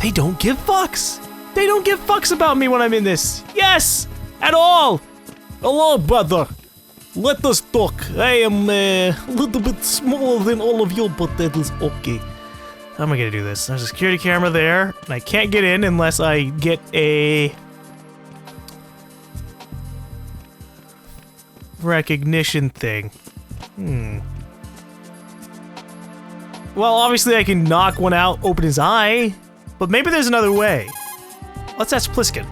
They don't give fucks. They don't give fucks about me when I'm in this. Yes, at all. Hello, brother. Let us talk. I am a little bit smaller than all of you, but that is okay. How am I gonna do this? There's a security camera there, and I can't get in unless I get a recognition thing. Well, obviously I can knock one out, open his eye, but maybe there's another way. Let's ask Pliskin.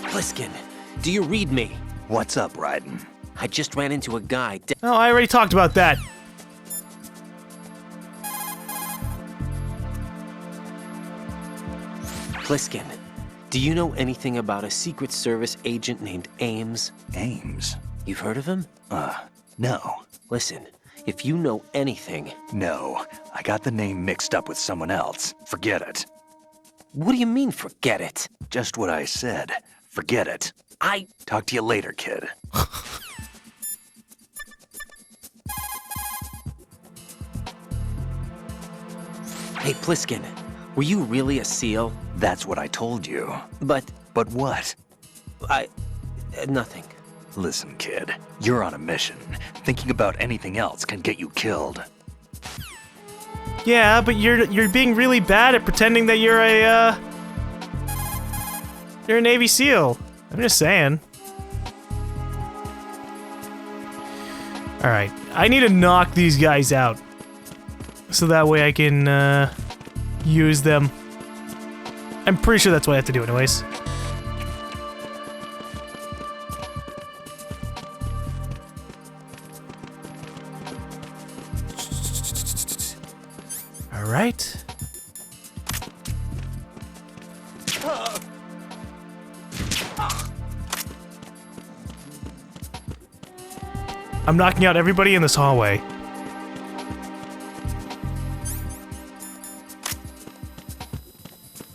Pliskin, do you read me? What's up, Raiden? I just ran into a guy. Oh, I already talked about that. Pliskin, do you know anything about a Secret Service agent named Ames? Ames? You've heard of him? No. Listen, if you know anything... No, I got the name mixed up with someone else. Forget it. What do you mean, forget it? Just what I said. Forget it. Talk to you later, kid. Hey, Pliskin, were you really a SEAL? That's what I told you. But what? nothing. Listen, kid, you're on a mission. Thinking about anything else can get you killed. Yeah, but you're being really bad at pretending that you're a Navy SEAL. I'm just saying. Alright, I need to knock these guys out. So that way I can, use them. I'm pretty sure that's what I have to do anyways. Alright. I'm knocking out everybody in this hallway.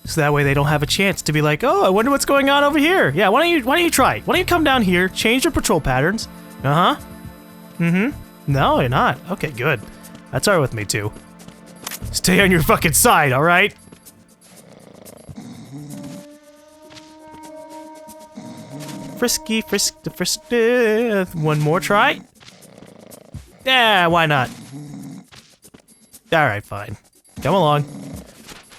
So that way they don't have a chance to be like, oh, I wonder what's going on over here. Yeah, why don't you try it? Why don't you come down here, change your patrol patterns? Uh-huh. Mm-hmm. No, you're not. Okay, good. That's alright with me too. Stay on your fucking side, alright? Frisky, one more try? Yeah, why not? Alright, fine. Come along.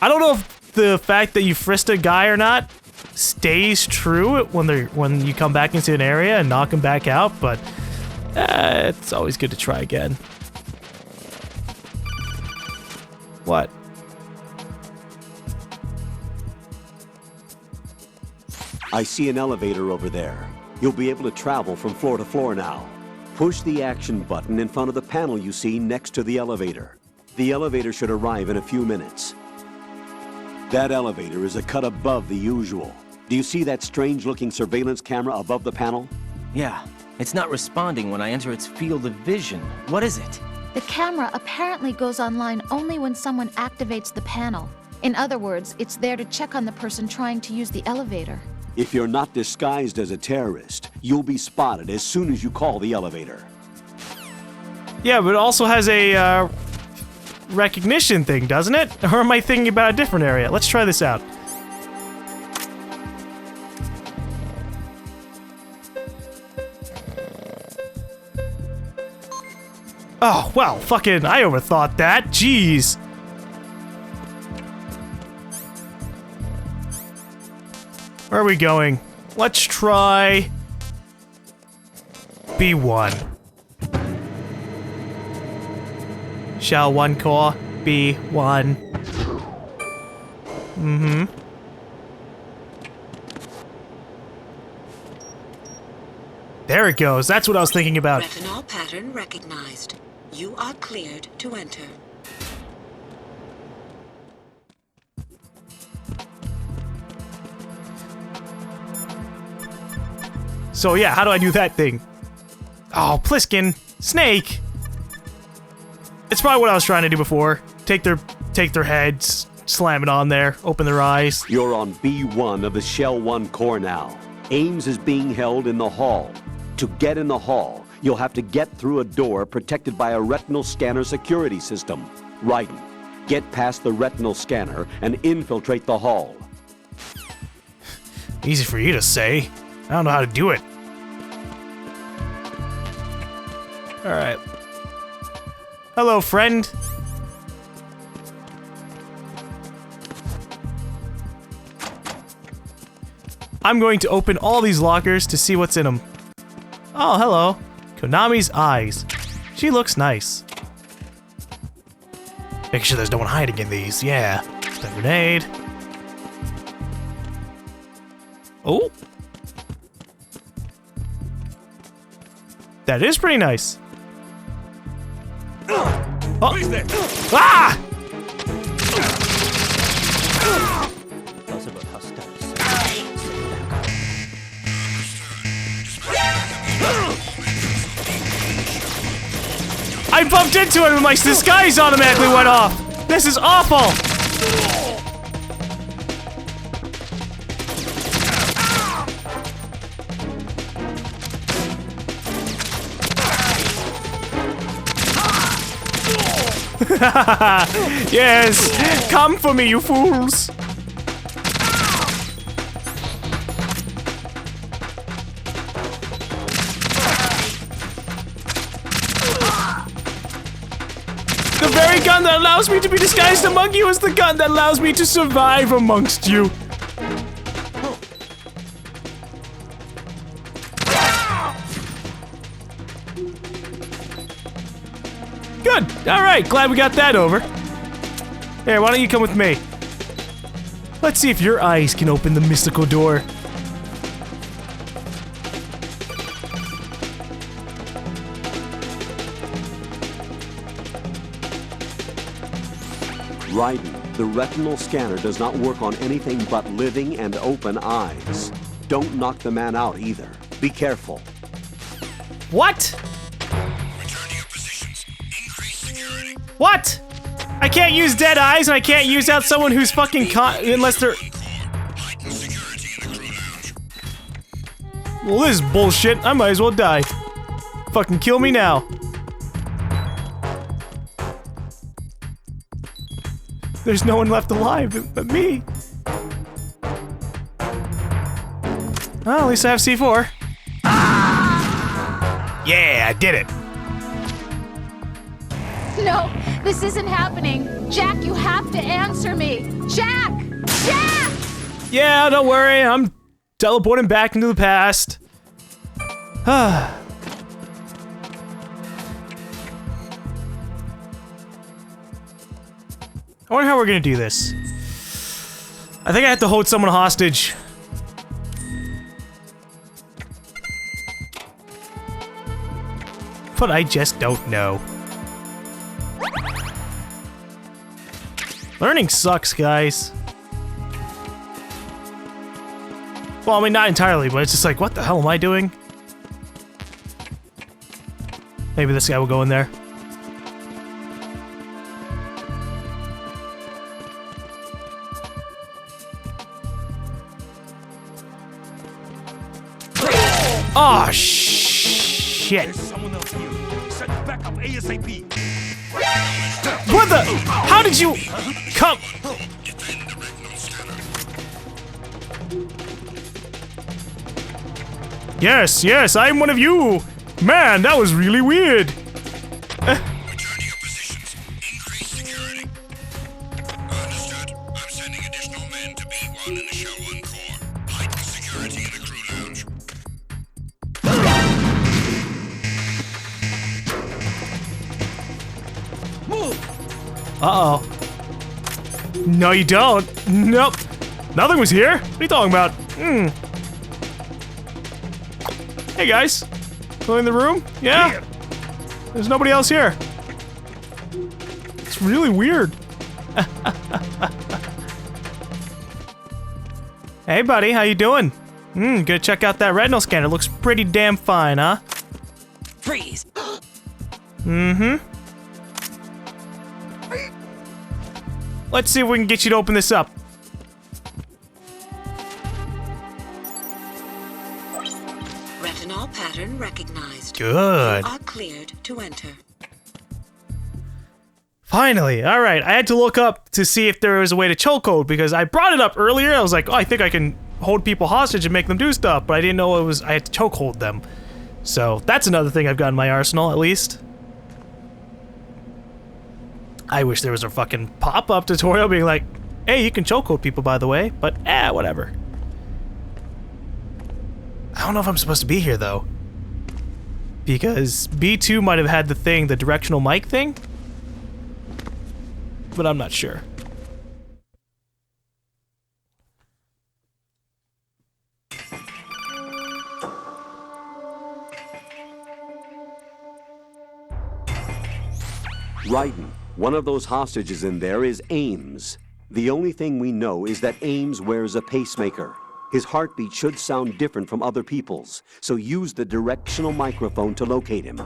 I don't know if the fact that you frisked a guy or not stays true when you come back into an area and knock him back out, but it's always good to try again. What? I see an elevator over there. You'll be able to travel from floor to floor now. Push the action button in front of the panel you see next to the elevator. The elevator should arrive in a few minutes. That elevator is a cut above the usual. Do you see that strange-looking surveillance camera above the panel? Yeah, it's not responding when I enter its field of vision. What is it? The camera apparently goes online only when someone activates the panel. In other words, it's there to check on the person trying to use the elevator. If you're not disguised as a terrorist, you'll be spotted as soon as you call the elevator. Yeah, but it also has a recognition thing, doesn't it? Or am I thinking about a different area? Let's try this out. Oh, well, fucking, I overthought that. Jeez. Where are we going? Let's try B1. Shall one core B1? Mm-hmm. There it goes. That's what I was thinking about. Retinol pattern recognized. You are cleared to enter. So yeah, how do I do that thing? Oh, Pliskin, Snake. It's probably what I was trying to do before. Take their heads, slam it on there, open their eyes. You're on B1 of the Shell 1 core now. Ames is being held in the hall. To get in the hall, you'll have to get through a door protected by a retinal scanner security system. Raiden, Get past the retinal scanner and infiltrate the hall. Easy for you to say. I don't know how to do it. Alright. Hello, friend. I'm going to open all these lockers to see what's in them. Oh, hello. Konami's eyes. She looks nice. Make sure there's no one hiding in these. Yeah. The grenade. Oh. That is pretty nice. Oh. Ah! I bumped into him and my disguise automatically went off. This is awful. Yes, come for me, you fools. The very gun that allows me to be disguised among you is the gun that allows me to survive amongst you. Good. All right. Glad we got that over. Here, why don't you come with me? Let's see if your eyes can open the mystical door. Raiden, the retinal scanner does not work on anything but living and open eyes. Don't knock the man out either. Be careful. What? Return to your positions. Increase security. What? I can't use dead eyes and I can't use out someone who's fucking unless they're... Heighten security in the crew lounge. Well, this is bullshit. I might as well die. Fucking kill me now. There's no one left alive but me. Well, at least I have C4. Yeah, I did it. No, this isn't happening. Jack, you have to answer me. Jack! Jack! Yeah, don't worry. I'm teleporting back into the past. I wonder how we're gonna do this. I think I have to hold someone hostage. But I just don't know. Learning sucks, guys. Well, I mean, not entirely, but it's just like, what the hell am I doing? Maybe this guy will go in there. Oh, shit. There's someone else here. Send back up ASAP. What the? How did you come? Defend the retinal scanner. Yes, yes, I'm one of you. Man, that was really weird. Return to your positions. Increase security. Understood. I'm sending additional men to B1 in the show encore. Heighten security in the crew lounge. Uh-oh. No, you don't. Nope. Nothing was here. What are you talking about? Hey, guys. Clearing the room? Yeah? There's nobody else here. It's really weird. Hey, buddy. How you doing? Gonna check out that retinal scanner. Looks pretty damn fine, huh? Freeze! Let's see if we can get you to open this up. Retinol pattern recognized. Good. You are cleared to enter. Finally. All right. I had to look up to see if there was a way to chokehold because I brought it up earlier. I was like, oh, I think I can hold people hostage and make them do stuff, but I didn't know I had to chokehold them. So that's another thing I've got in my arsenal, at least. I wish there was a fucking pop-up tutorial being like, hey, you can chokehold people, by the way, but whatever. I don't know if I'm supposed to be here, though. Because B2 might have had the directional mic thing. But I'm not sure. Raiden, one of those hostages in there is Ames. The only thing we know is that Ames wears a pacemaker. His heartbeat should sound different from other people's, so use the directional microphone to locate him.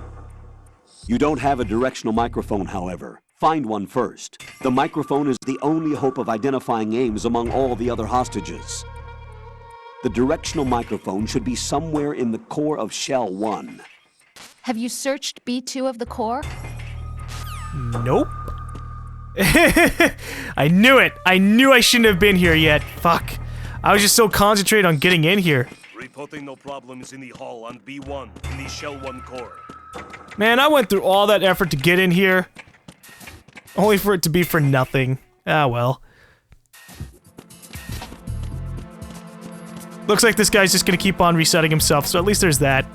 You don't have a directional microphone, however. Find one first. The microphone is the only hope of identifying Ames among all the other hostages. The directional microphone should be somewhere in the core of Shell 1. Have you searched B2 of the core? Nope. I knew it. I knew I shouldn't have been here yet. Fuck. I was just so concentrated on getting in here. Reporting no problems in the hall on B1 in the Shell 1 core. Man, I went through all that effort to get in here. Only for it to be for nothing. Ah, well. Looks like this guy's just gonna keep on resetting himself, so at least there's that.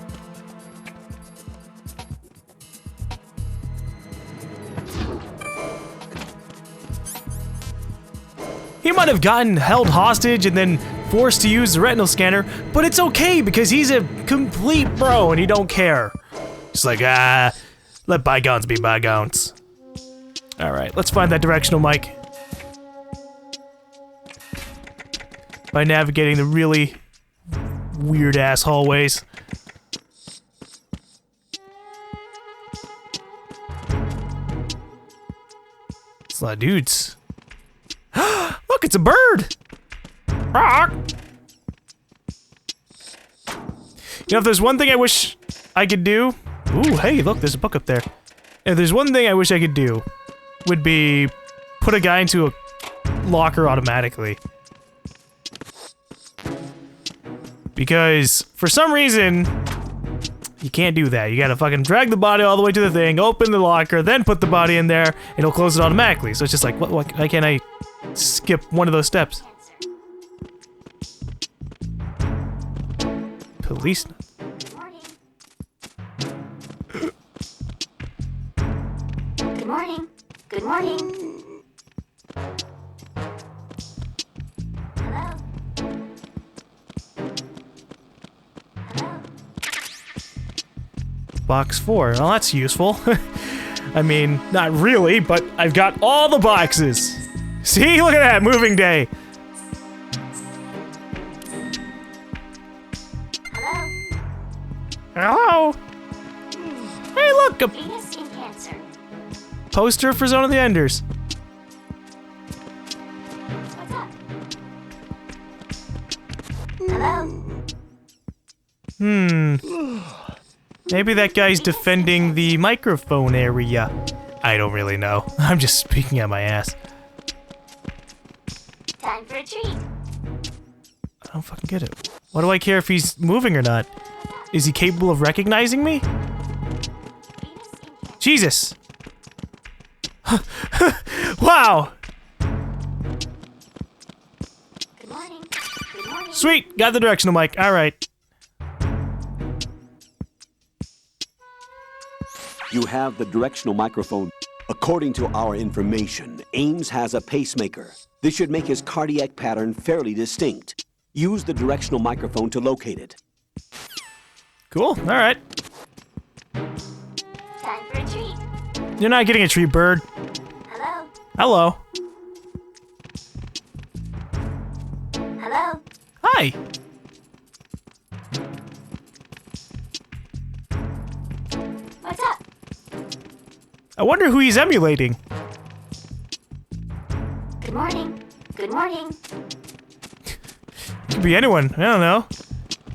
He might have gotten held hostage and then forced to use the retinal scanner, but it's okay because he's a complete bro and he don't care. Just like, let bygones be bygones. Alright, let's find that directional mic. By navigating the really weird-ass hallways. It's a lot of dudes. Look, it's a bird! Rock! You know, if there's one thing I wish I could do... Ooh, hey, look, there's a book up there. If there's one thing I wish I could do, would be put a guy into a locker automatically. Because, for some reason, you can't do that. You gotta fucking drag the body all the way to the thing, open the locker, then put the body in there, and it'll close it automatically. So it's just like, why can't I skip one of those steps? Police. Good morning. Good morning. Hello. Hello. Box 4. Well, that's useful. I mean, not really, but I've got all the boxes. See? Look at that. Moving day. Hello. Hello? Hey, look! A Venus in Cancer. poster for Zone of the Enders. What's up? Hello. Maybe that guy's defending the microphone area. I don't really know. I'm just speaking out my ass. Time for a treat. I don't fucking get it. Why do I care if he's moving or not? Is he capable of recognizing me? Jesus! Wow! Good morning. Good morning. Sweet! Got the directional mic. Alright. You have the directional microphone. According to our information, Ames has a pacemaker. This should make his cardiac pattern fairly distinct. Use the directional microphone to locate it. Cool. Alright. Time for a treat. You're not getting a treat, bird. Hello. Hello. Hello. Hi. What's up? I wonder who he's emulating. Good morning. Good morning. Could be anyone. I don't know.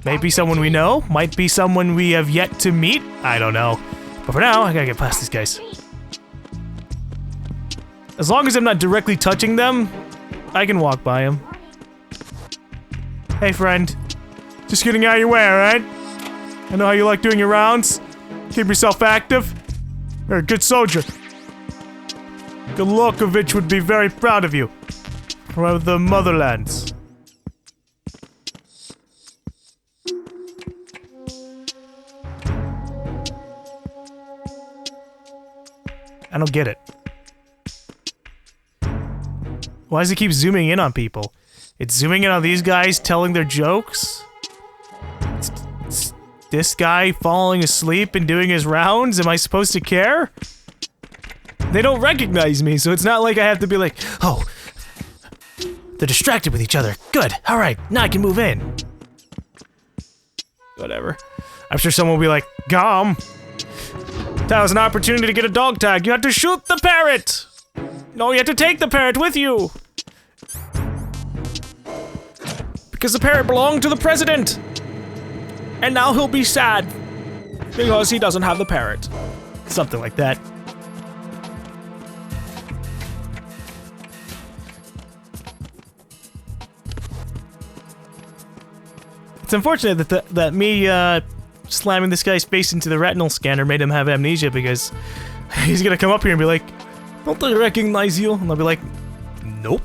Maybe someone we know. Might be someone we have yet to meet. I don't know. But for now, I gotta get past these guys. As long as I'm not directly touching them, I can walk by them. Hey, friend. Just getting out of your way, alright? I know how you like doing your rounds. Keep yourself active. You're a good soldier. Golokovich would be very proud of you. From the motherlands. I don't get it. Why does it keep zooming in on people? It's zooming in on these guys telling their jokes? It's this guy falling asleep and doing his rounds? Am I supposed to care? They don't recognize me, so it's not like I have to be like, oh, they're distracted with each other. Good. Alright, now I can move in. Whatever. I'm sure someone will be like, GaLm, that was an opportunity to get a dog tag. You had to shoot the parrot! No, you had to take the parrot with you! Because the parrot belonged to the president! And now he'll be sad. Because he doesn't have the parrot. Something like that. It's unfortunate that me, slamming this guy's face into the retinal scanner made him have amnesia, because he's gonna come up here and be like, don't I recognize you? And I'll be like, nope.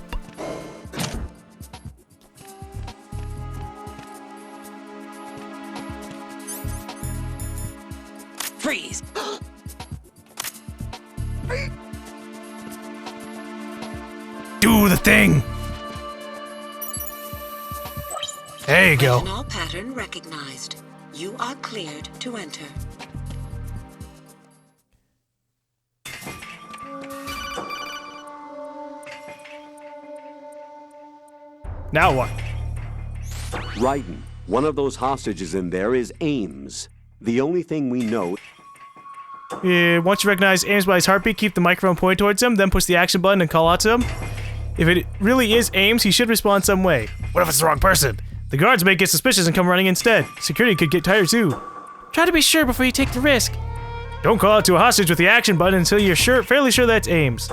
Freeze! Do the thing! There you go. Retinal pattern recognized. You are cleared to enter. Now what? Raiden, one of those hostages in there is Ames. The only thing we know... Once you recognize Ames by his heartbeat, keep the microphone pointed towards him, then push the action button and call out to him. If it really is Ames, he should respond some way. What if it's the wrong person? The guards may get suspicious and come running instead. Security could get tired too. Try to be sure before you take the risk. Don't call out to a hostage with the action button until you're fairly sure that's Ames.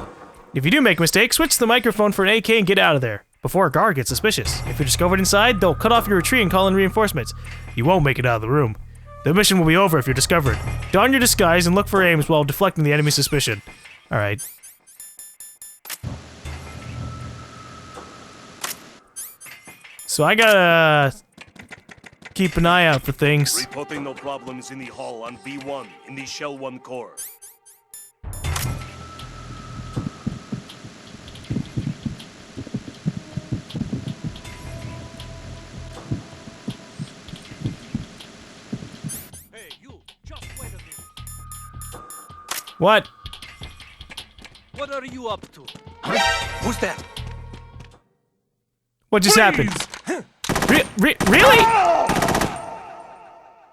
If you do make a mistake, switch the microphone for an AK and get out of there, before a guard gets suspicious. If you're discovered inside, they'll cut off your retreat and call in reinforcements. You won't make it out of the room. The mission will be over if you're discovered. Don your disguise and look for Ames while deflecting the enemy's suspicion. Alright. So I gotta keep an eye out for things. Reporting no problems in the hall on B1 in the Shell 1 core. Hey, you, just wait a minute. What? What are you up to? Who's that? What just happened? Really?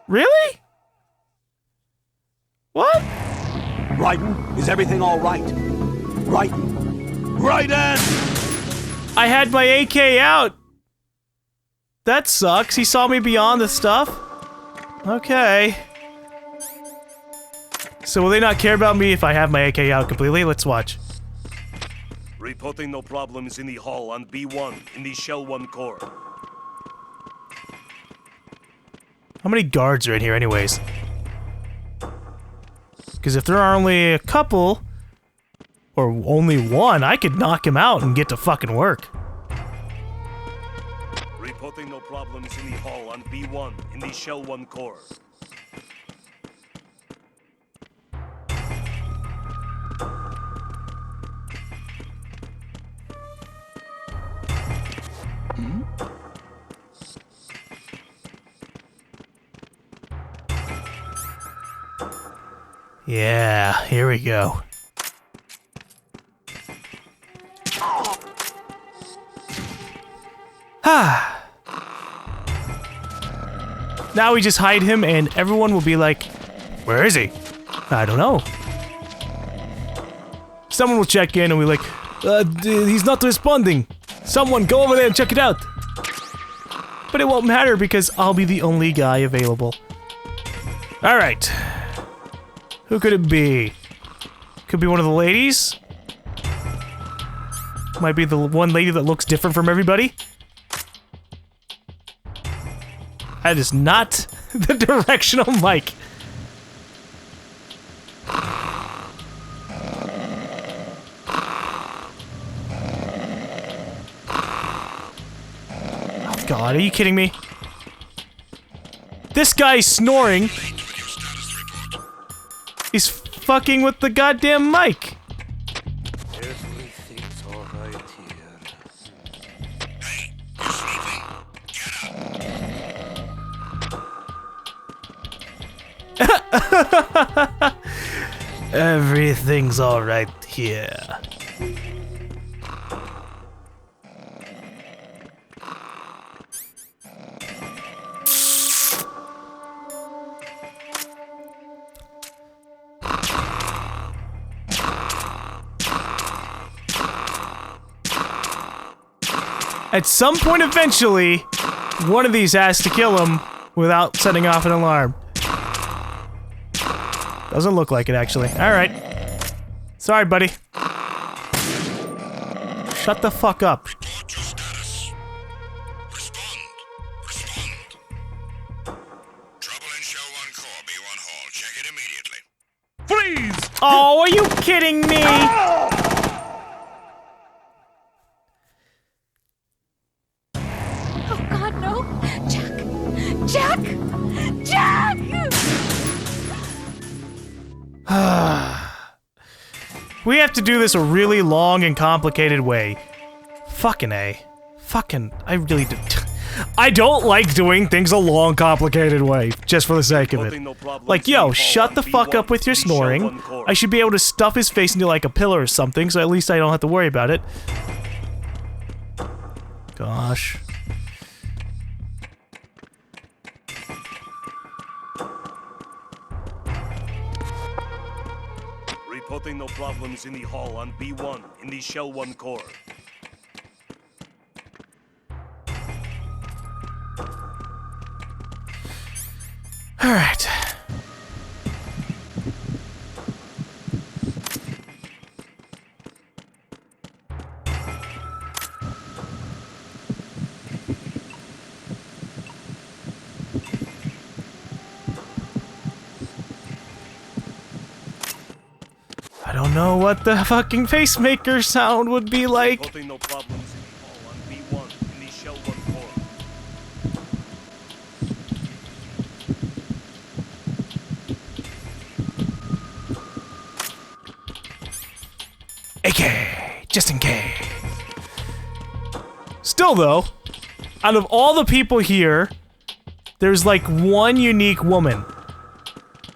Really? What? Raiden, is everything all right? Raiden! Raiden! I had my AK out. That sucks. He saw me beyond the stuff. Okay. So will they not care about me if I have my AK out completely? Let's watch. Reporting no problems in the hall on B1 in the Shell 1 core. How many guards are in here anyways? Because if there are only a couple, or only one, I could knock him out and get to fucking work. Reporting no problems in the hall on B1 in the Shell 1 core. Yeah, here we go. Ah. Now we just hide him and everyone will be like, where is he? I don't know. Someone will check in and we're like, he's not responding. Someone go over there and check it out. But it won't matter because I'll be the only guy available. Alright. Who could it be? Could be one of the ladies? Might be the one lady that looks different from everybody. That is not the directional mic. Oh God, are you kidding me? This guy's snoring. He's fucking with the goddamn mic. Everything's alright here. Hey, you're sleeping. Get up. Everything's alright here. At some point eventually, one of these has to kill him without setting off an alarm. Doesn't look like it, actually. Alright. Sorry, buddy. Shut the fuck up. Report your status. Respond. Respond. Trouble in Show 1 Core, B1 Hall. Check it immediately. Freeze! Oh, are you kidding me? Oh God, no! Jack! Jack! We have to do this a really long and complicated way. Fucking A. Fucking, I really do. I don't like doing things a long, complicated way, just for the sake of it. Like, yo, shut the fuck up with your snoring. I should be able to stuff his face into like a pillar or something, so at least I don't have to worry about it. Gosh. Reporting no problems in the hall on B1 in the Shell 1 core. All right. I don't know what the fucking pacemaker sound would be like. Reporting no problems in the hall on B1 in the Shell 1 core. AK, just in case. Still though, out of all the people here, there's like one unique woman.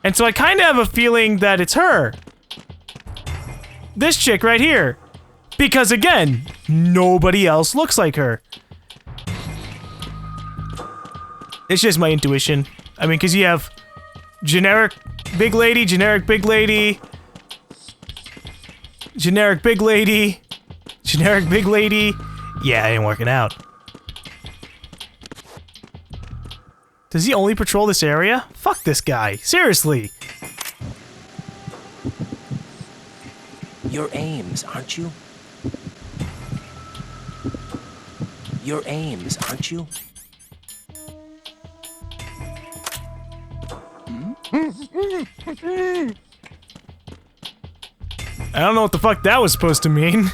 And so I kind of have a feeling that it's her. This chick right here. Because again, nobody else looks like her. It's just my intuition. I mean, because you have generic big lady, generic big lady, generic big lady, generic big lady. Yeah, it ain't working out. Does he only patrol this area? Fuck this guy. Seriously. You're Ames, aren't you? You're Ames, aren't you? I don't know what the fuck that was supposed to mean.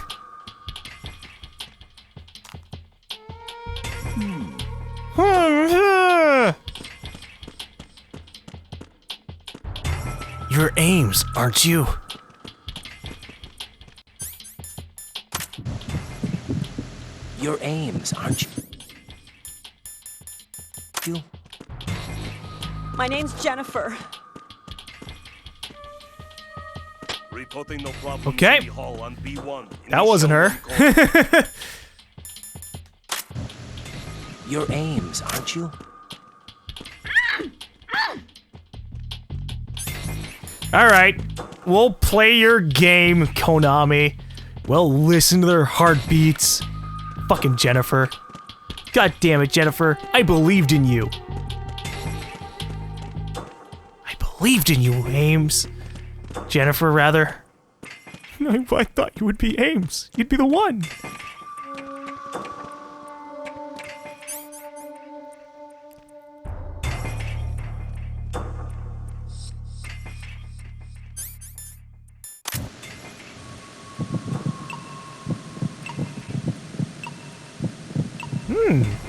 You're Ames, aren't you? You're Ames, aren't you? You? My name's Jennifer. Reporting no problems Okay. in the hall on B1 in That the wasn't Shell her. 1 core. You're Ames, aren't you? Alright, we'll play your game, Konami. We'll listen to their heartbeats. Fucking Jennifer. God damn it, Jennifer. I believed in you. I believed in you, Ames. Jennifer, rather. I thought you would be Ames. You'd be the one.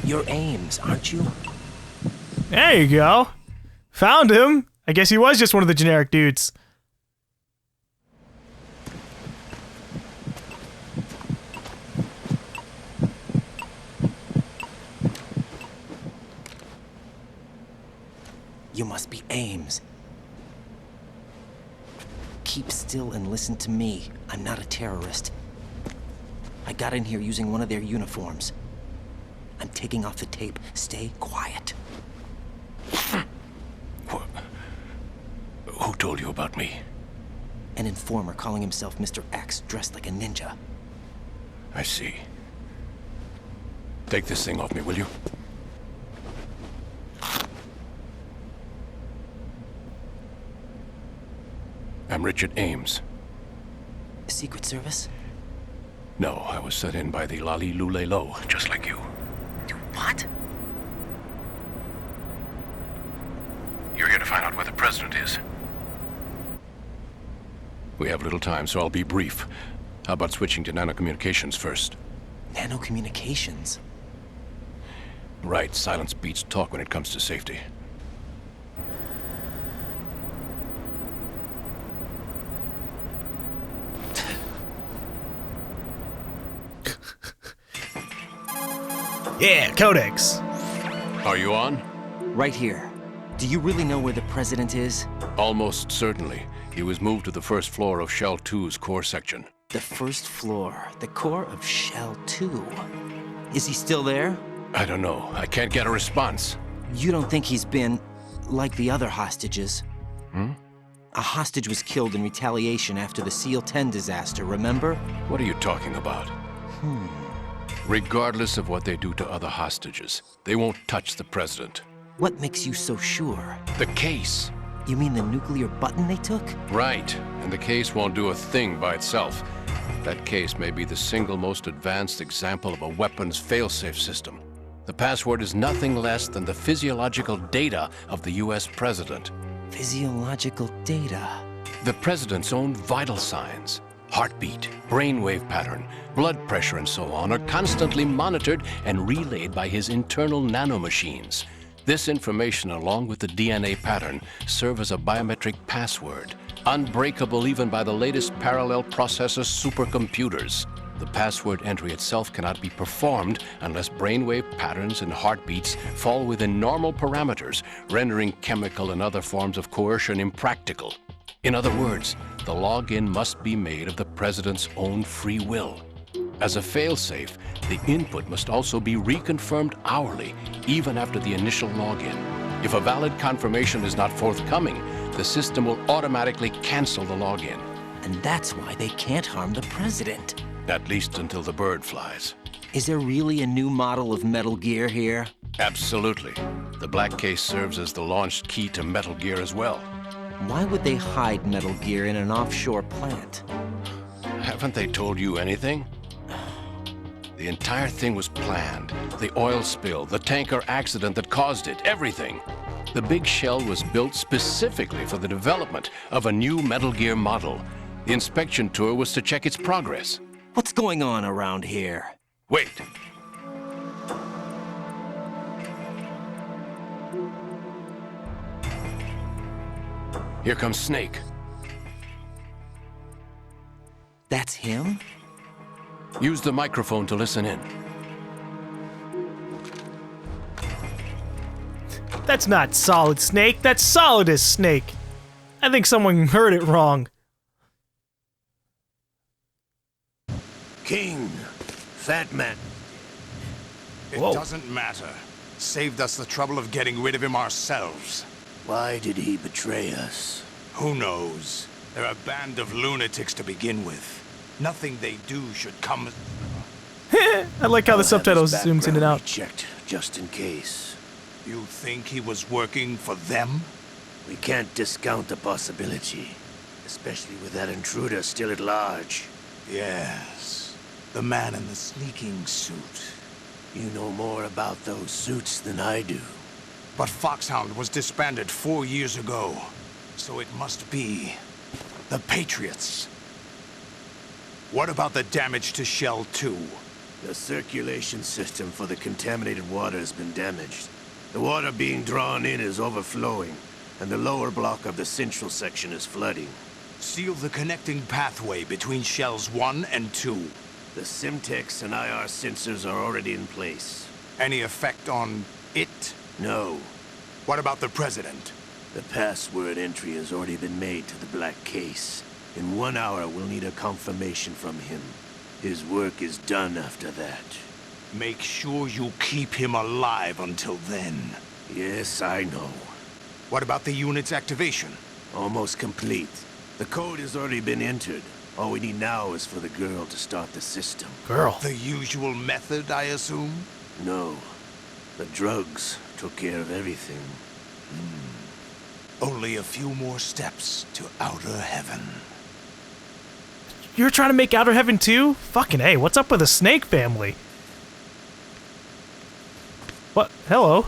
You're Ames, aren't you? There you go. Found him. I guess he was just one of the generic dudes. You must be Ames. Keep still and listen to me. I'm not a terrorist. I got in here using one of their uniforms. I'm taking off the tape. Stay quiet. Who told you about me? An informer calling himself Mr. X, dressed like a ninja. I see. Take this thing off me, will you? I'm Richard Ames. Secret Service? No, I was sent in by the Lali Lule Lo, just like you. What? You're here to find out where the president is. We have little time, so I'll be brief. How about switching to nanocommunications first? Nanocommunications? Right, silence beats talk when it comes to safety. Yeah, Codex. Are you on? Right here. Do you really know where the president is? Almost certainly. He was moved to the first floor of Shell 2's core section. The first floor, the core of Shell 2. Is he still there? I don't know. I can't get a response. You don't think he's been like the other hostages? A hostage was killed in retaliation after the SEAL 10 disaster, remember? What are you talking about? Regardless of what they do to other hostages, they won't touch the president. What makes you so sure? The case. You mean the nuclear button they took? Right, and the case won't do a thing by itself. That case may be the single most advanced example of a weapons failsafe system. The password is nothing less than the physiological data of the US president. Physiological data? The president's own vital signs, heartbeat, brainwave pattern, blood pressure, and so on, are constantly monitored and relayed by his internal nanomachines. This information, along with the DNA pattern, serve as a biometric password, unbreakable even by the latest parallel processor supercomputers. The password entry itself cannot be performed unless brainwave patterns and heartbeats fall within normal parameters, rendering chemical and other forms of coercion impractical. In other words, the login must be made of the president's own free will. As a failsafe, the input must also be reconfirmed hourly, even after the initial login. If a valid confirmation is not forthcoming, the system will automatically cancel the login. And that's why they can't harm the president. At least until the bird flies. Is there really a new model of Metal Gear here? Absolutely. The black case serves as the launch key to Metal Gear as well. Why would they hide Metal Gear in an offshore plant? Haven't they told you anything? The entire thing was planned. The oil spill, the tanker accident that caused it, everything. The big shell was built specifically for the development of a new Metal Gear model. The inspection tour was to check its progress. What's going on around here? Wait. Here comes Snake. That's him? Use the microphone to listen in. That's not Solid Snake. That's Solid as Snake. I think someone heard it wrong. King, Fat Man. It doesn't matter. Saved us the trouble of getting rid of him ourselves. Why did he betray us? Who knows? They're a band of lunatics to begin with. Nothing they do should come... I like how the subtitles zooms in and out. Checked, just in case. You think he was working for them? We can't discount the possibility, especially with that intruder still at large. Yes, the man in the sneaking suit. You know more about those suits than I do. But Foxhound was disbanded 4 years ago, so it must be the Patriots. What about the damage to Shell 2? The circulation system for the contaminated water has been damaged. The water being drawn in is overflowing, and the lower block of the central section is flooding. Seal the connecting pathway between shells 1 and 2. The Simtex and IR sensors are already in place. Any effect on it? No. What about the President? The password entry has already been made to the black case. In 1 hour, we'll need a confirmation from him. His work is done after that. Make sure you keep him alive until then. Yes, I know. What about the unit's activation? Almost complete. The code has already been entered. All we need now is for the girl to start the system. Girl? The usual method, I assume? No. The drugs took care of everything. Only a few more steps to outer heaven. You're trying to make Outer Heaven too? Fucking A, what's up with the Snake family? What? Hello?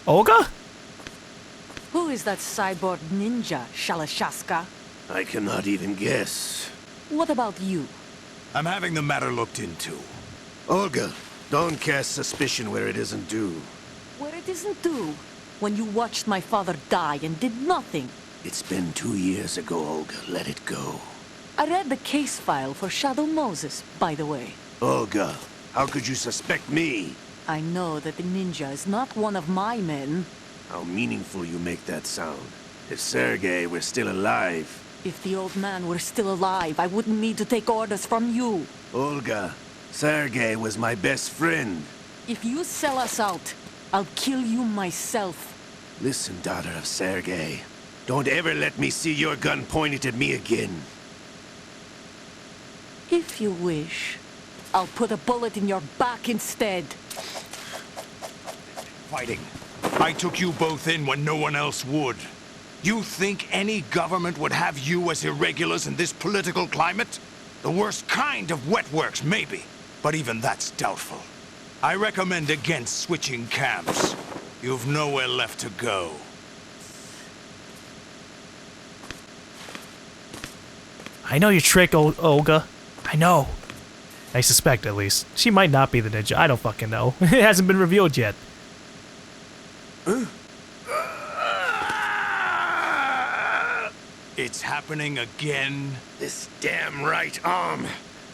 Olga? Who is that cyborg ninja, Shalashaska? I cannot even guess. What about you? I'm having the matter looked into. Olga, don't cast suspicion where it isn't due. Where it isn't due? When you watched my father die and did nothing. It's been 2 years ago, Olga. Let it go. I read the case file for Shadow Moses, by the way. Olga, how could you suspect me? I know that the ninja is not one of my men. How meaningful you make that sound. If Sergei were still alive... If the old man were still alive, I wouldn't need to take orders from you. Olga, Sergei was my best friend. If you sell us out, I'll kill you myself. Listen, daughter of Sergei. Don't ever let me see your gun pointed at me again. If you wish, I'll put a bullet in your back instead. Fighting. I took you both in when no one else would. You think any government would have you as irregulars in this political climate? The worst kind of wet works, maybe. But even that's doubtful. I recommend against switching camps. You've nowhere left to go. I know your trick, Olga. I know. I suspect, at least. She might not be the ninja. I don't fucking know. It hasn't been revealed yet. It's happening again. This damn right arm.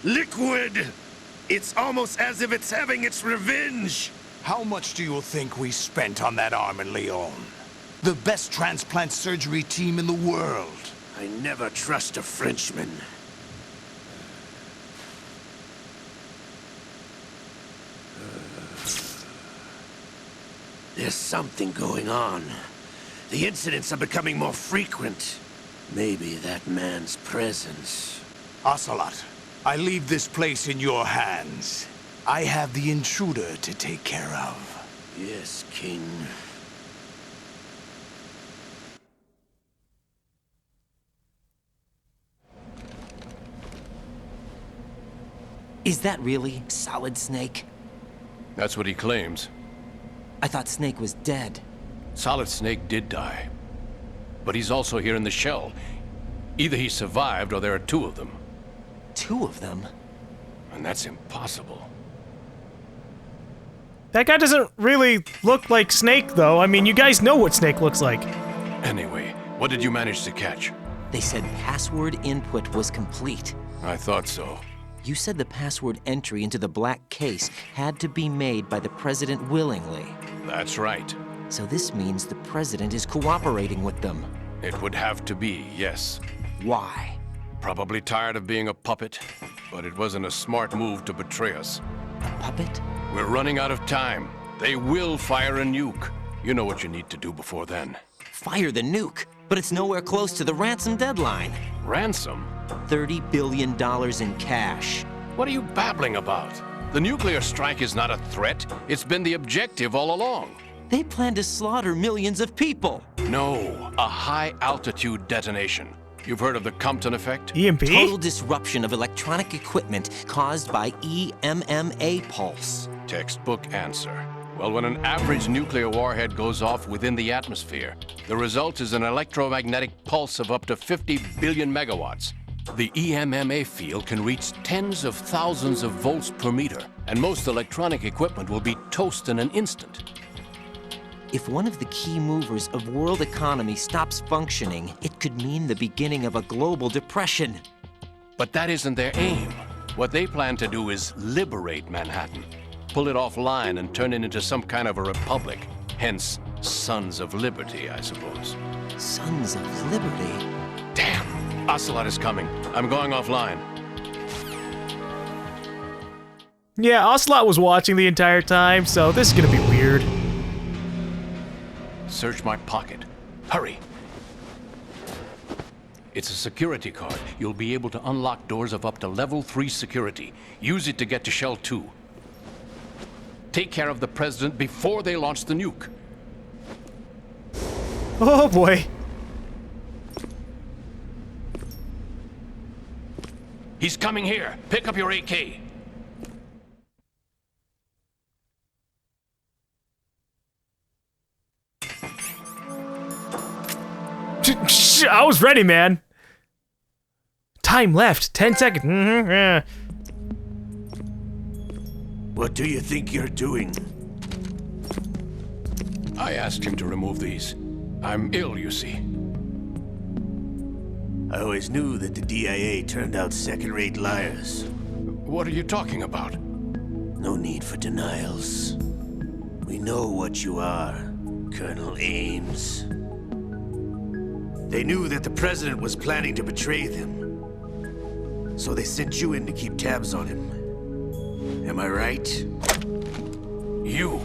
Liquid! It's almost as if it's having its revenge. How much do you think we spent on that arm in Lyon? The best transplant surgery team in the world. I never trust a Frenchman. There's something going on. The incidents are becoming more frequent. Maybe that man's presence. Ocelot, I leave this place in your hands. I have the intruder to take care of. Yes, King. Is that really Solid Snake? That's what he claims. I thought Snake was dead. Solid Snake did die. But he's also here in the shell. Either he survived or there are 2 of them. 2 of them? And that's impossible. That guy doesn't really look like Snake, though. I mean, you guys know what Snake looks like. Anyway, what did you manage to catch? They said password input was complete. I thought so. You said the password entry into the black case had to be made by the President willingly. That's right. So this means the President is cooperating with them. It would have to be, yes. Why? Probably tired of being a puppet, but it wasn't a smart move to betray us. A puppet? We're running out of time. They will fire a nuke. You know what you need to do before then. Fire the nuke? But it's nowhere close to the ransom deadline. Ransom? $30 billion in cash. What are you babbling about? The nuclear strike is not a threat. It's been the objective all along. They plan to slaughter millions of people. No, a high-altitude detonation. You've heard of the Compton effect? EMP? Total disruption of electronic equipment caused by EMMA pulse. Textbook answer. Well, when an average nuclear warhead goes off within the atmosphere, the result is an electromagnetic pulse of up to 50 billion megawatts. The EMMA field can reach tens of thousands of volts per meter, and most electronic equipment will be toast in an instant. If one of the key movers of world economy stops functioning, it could mean the beginning of a global depression. But that isn't their aim. What they plan to do is liberate Manhattan, pull it offline and turn it into some kind of a republic. Hence, Sons of Liberty, I suppose. Sons of Liberty? Damn! Ocelot is coming. I'm going offline. Yeah, Ocelot was watching the entire time, so this is gonna be weird. Search my pocket. Hurry! It's a security card. You'll be able to unlock doors of up to level 3 security. Use it to get to Shell 2. Take care of the President before they launch the nuke. Oh boy. He's coming here. Pick up your AK. I was ready, man. Time left. 10 seconds. Yeah. What do you think you're doing? I asked him to remove these. I'm ill, you see. I always knew that the DIA turned out second-rate liars. What are you talking about? No need for denials. We know what you are, Colonel Ames. They knew that the President was planning to betray them. So they sent you in to keep tabs on him. Am I right? You.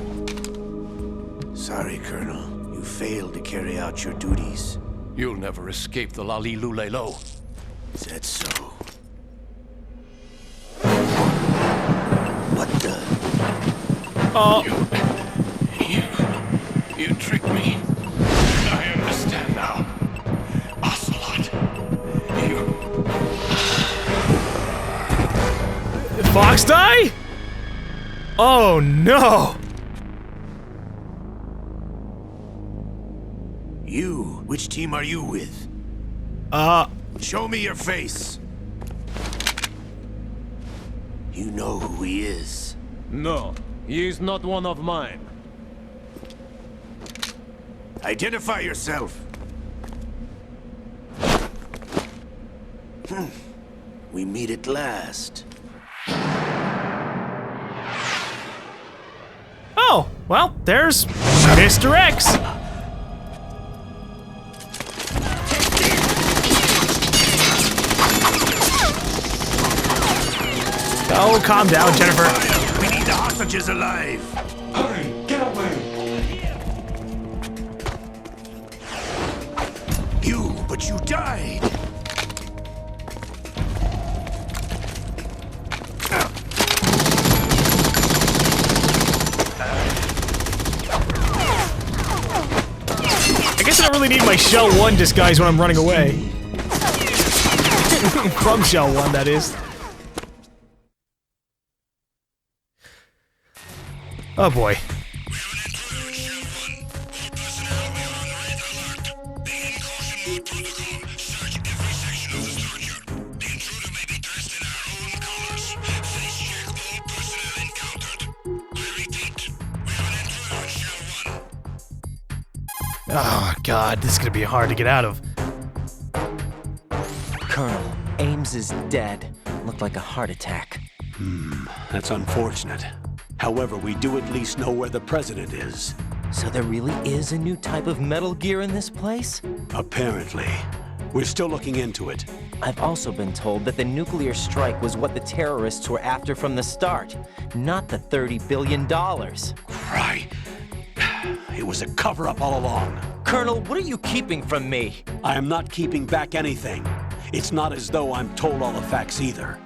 Sorry, Colonel. You failed to carry out your duties. You'll never escape the Lalilulelo. Is that so? What the? Oh. You tricked me. I understand now. Ocelot. Fox die? Oh no! You? Which team are you with? Show me your face. You know who he is. No, he is not one of mine. Identify yourself. We meet at last. Oh, well, there's Mr. X. Oh, calm down, Jennifer. We need the hostages alive. Hurry, get away. But you died. I guess I don't really need my Shell 1 disguise when I'm running away. From Shell 1, that is. Oh boy. Oh god, this is gonna be hard to get out of. Colonel, Ames is dead. Looked like a heart attack. That's unfortunate. However, we do at least know where the President is. So there really is a new type of Metal Gear in this place? Apparently. We're still looking into it. I've also been told that the nuclear strike was what the terrorists were after from the start, not the $30 billion. Right. It was a cover-up all along. Colonel, what are you keeping from me? I am not keeping back anything. It's not as though I'm told all the facts either.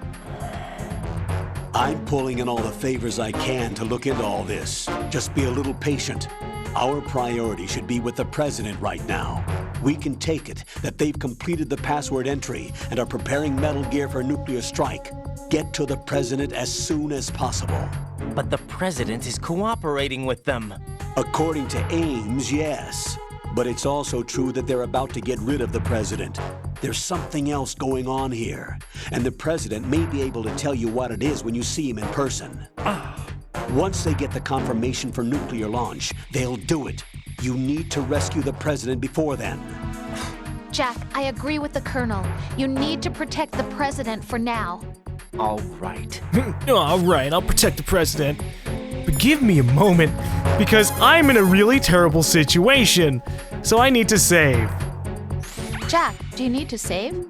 I'm pulling in all the favors I can to look into all this. Just be a little patient. Our priority should be with the President right now. We can take it that they've completed the password entry and are preparing Metal Gear for nuclear strike. Get to the President as soon as possible. But the President is cooperating with them. According to Ames, yes. But it's also true that they're about to get rid of the President. There's something else going on here, and the president may be able to tell you what it is when you see him in person. Once they get the confirmation for nuclear launch, they'll do it. You need to rescue the president before then. Jack, I agree with the Colonel. You need to protect the president for now. All right. All right, I'll protect the president. But give me a moment, because I'm in a really terrible situation. So I need to save. Jack, do you need to save?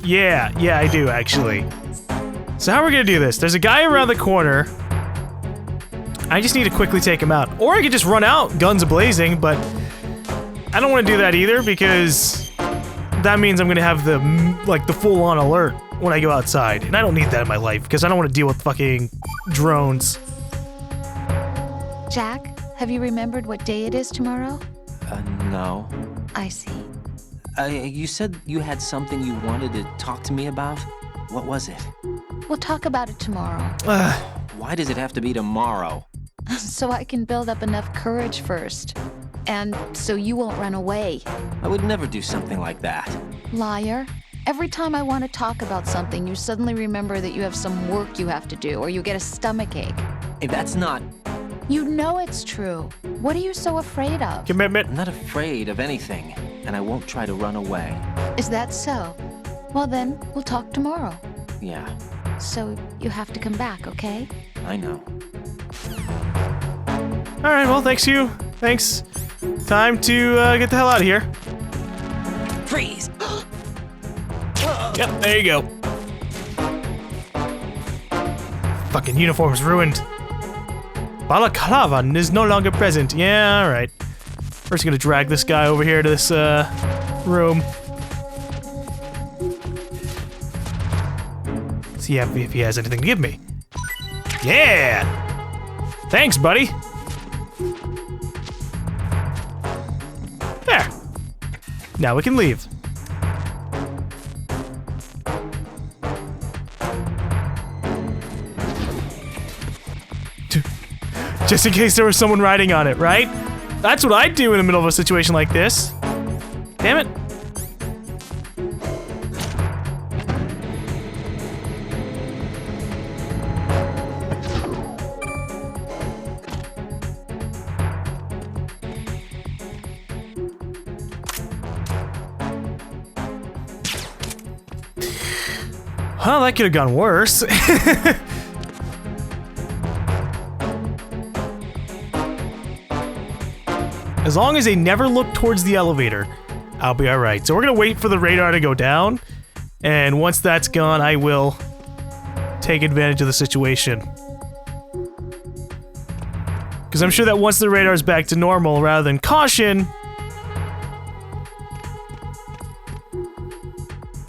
Yeah, I do, actually. So how are we gonna do this? There's a guy around the corner. I just need to quickly take him out. Or I could just run out, guns a-blazing, but I don't want to do that either, because that means I'm gonna have the full-on alert when I go outside. And I don't need that in my life, because I don't want to deal with fucking drones. Jack, have you remembered what day it is tomorrow? No. I see. You said you had something you wanted to talk to me about? What was it? We'll talk about it tomorrow. Why does it have to be tomorrow? So I can build up enough courage first. And so you won't run away. I would never do something like that. Liar. Every time I want to talk about something, you suddenly remember that you have some work you have to do, or you get a stomachache. Hey, that's not... You know it's true. What are you so afraid of? Commitment. I'm not afraid of anything, and I won't try to run away. Is that so? Well then, we'll talk tomorrow. Yeah. So you have to come back, okay? I know. Alright, well, thanks you. Thanks. Time to get the hell out of here. Freeze! Yep, there you go. Fucking uniform's ruined. Balaclava is no longer present. Yeah, alright. We're just gonna drag this guy over here to this room. See if he has anything to give me. Yeah! Thanks, buddy. There. Now we can leave. Just in case there was someone riding on it, right? That's what I'd do in the middle of a situation like this. Damn it. Well, that could have gone worse. As long as they never look towards the elevator, I'll be alright. So we're gonna wait for the radar to go down, and once that's gone, I will take advantage of the situation. Because I'm sure that once the radar's back to normal rather than caution,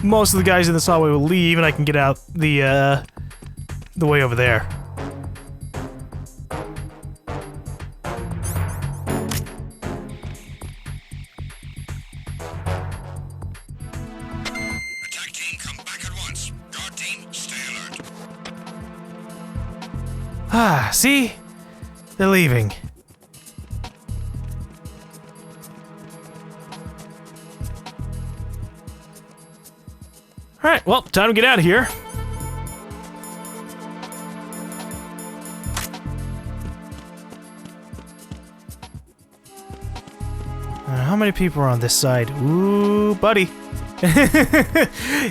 most of the guys in this hallway will leave, and I can get out the way over there. Attack team, come back at once. Guard team, stay alert. Ah, see? They're leaving. Alright, well, time to get out of here. How many people are on this side? Ooh, buddy.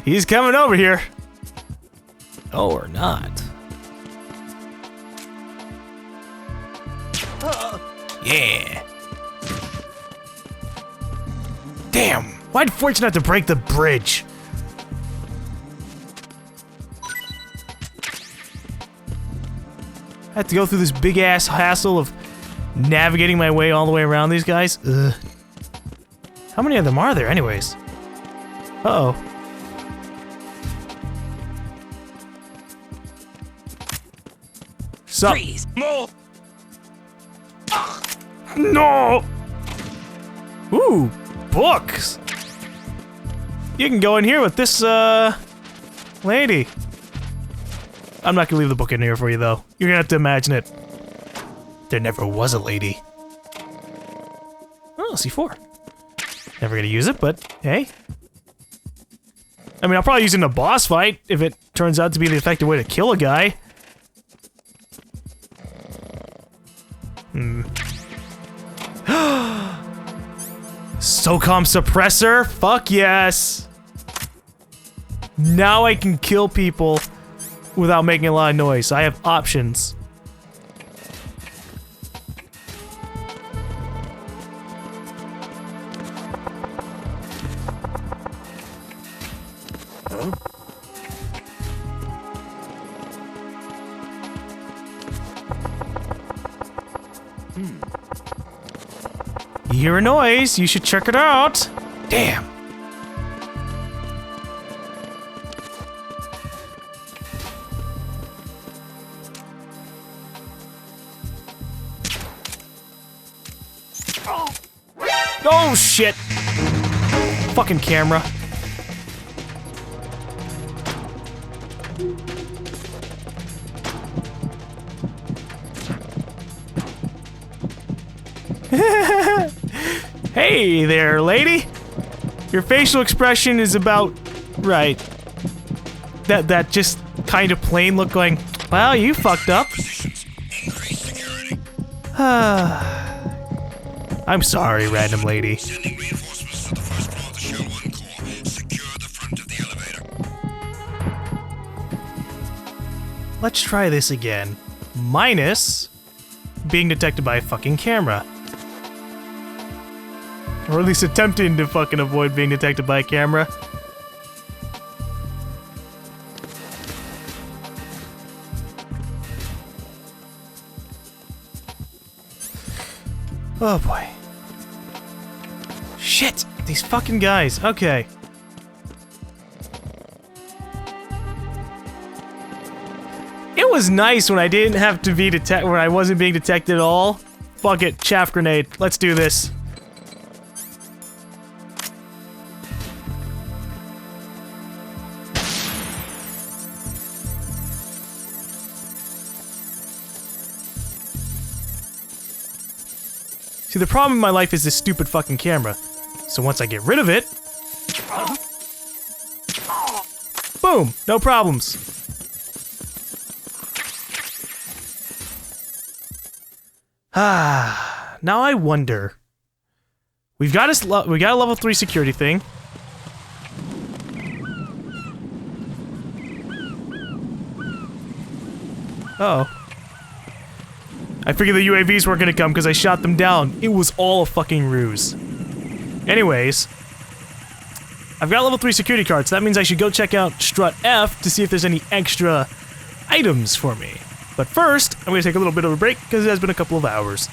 He's coming over here. Oh, or not. Yeah. Damn, why'd Fortune have to break the bridge? I have to go through this big-ass hassle of navigating my way all the way around these guys. Ugh. How many of them are there, anyways? Uh-oh. Sup? Freeze! No! No! Ooh, books! You can go in here with this, lady. I'm not gonna leave the book in here for you, though. You're gonna have to imagine it. There never was a lady. Oh, C4. Never gonna use it, but hey. I mean, I'll probably use it in a boss fight if it turns out to be the effective way to kill a guy. SOCOM suppressor? Fuck yes! Now I can kill people without making a lot of noise. I have options. You hear a noise, you should check it out. Damn. Oh shit. Fucking camera. Hey there, lady. Your facial expression is about right. That just kind of plain look going, well, you fucked up. I'm sorry, random lady. Sending reinforcements to the first floor of the Shell 1 core. Secure the front of the elevator. Let's try this again. Minus being detected by a fucking camera. Or at least attempting to fucking avoid being detected by a camera. Oh boy. Shit! These fucking guys. Okay. It was nice when I didn't have to be detected, when I wasn't being detected at all. Fuck it, chaff grenade. Let's do this. See, the problem in my life is this stupid fucking camera. So once I get rid of it... Boom! No problems. Ah, now I wonder. We got a level 3 security thing. Uh oh. I figured the UAVs weren't gonna come because I shot them down. It was all a fucking ruse. Anyways, I've got level 3 security cards, so that means I should go check out Strut F to see if there's any extra items for me. But first, I'm gonna take a little bit of a break because it has been a couple of hours.